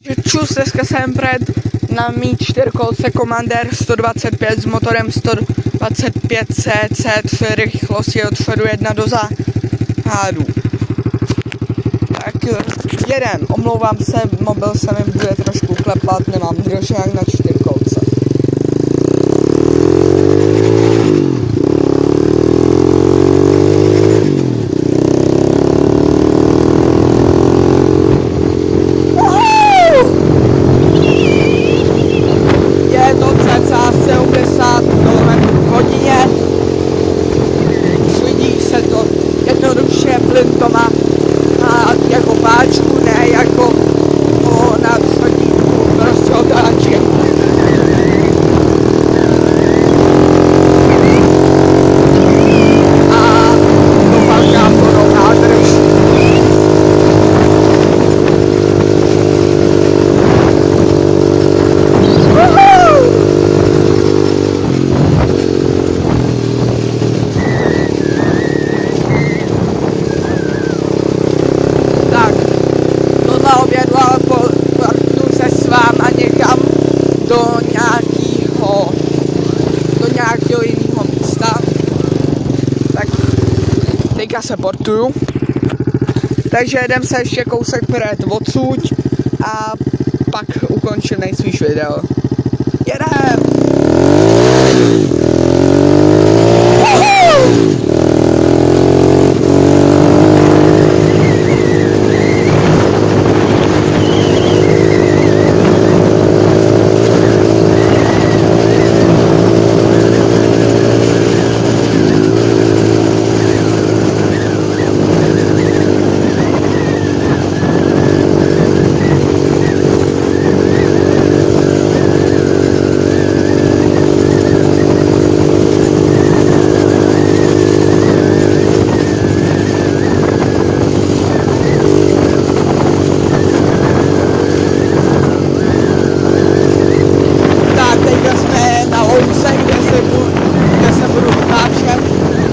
Čus, dneska jsem před na mít 4kolce Commander 125 s motorem 125 cc 3 rychlosti od vpředu 1 do zádu. Tak jedem, omlouvám se, mobil se mi bude trošku klepat, nemám držák na 4kolce. Je to cca 70 km/h. Slídí se to jednoduše, plyn to má jako páčku, ne jako na schodíku, prostě otáček. A doufám, že budou nádrž. Obědla, půjdu se s váma někam do nějakého jiného místa, tak teďka se portuju, takže jdem se ještě kousek před odsud a pak ukončím nejspíš video. Jedem! Kde se budu otáčet,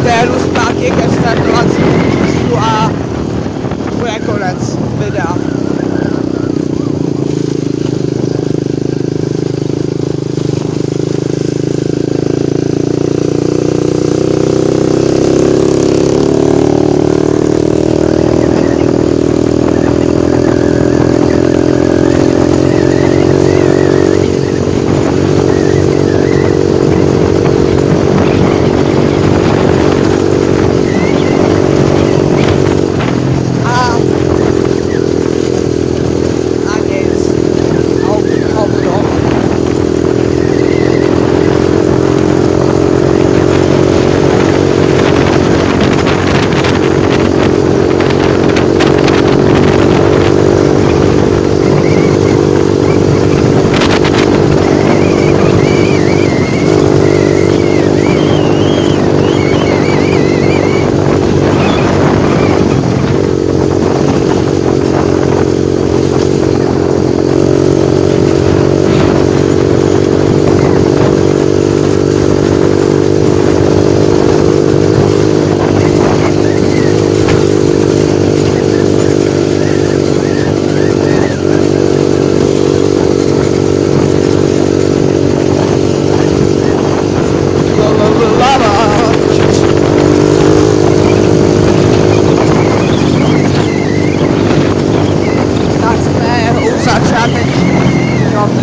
téhnu zpátky ke startovacímu místu a bude konec videa.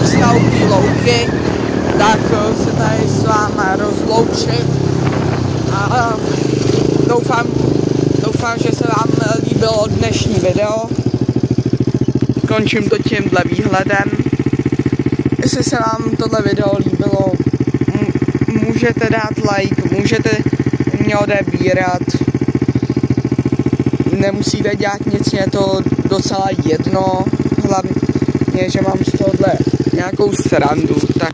Výstavby louky, tak se tady s váma rozloučím a doufám, že se vám líbilo dnešní video. Končím to tímhle výhledem. Jestli se vám tohle video líbilo, můžete dát like, můžete mě odebírat, nemusíte dělat nic, je to docela jedno, hlavně, že mám z tohohle nějakou srandu, tak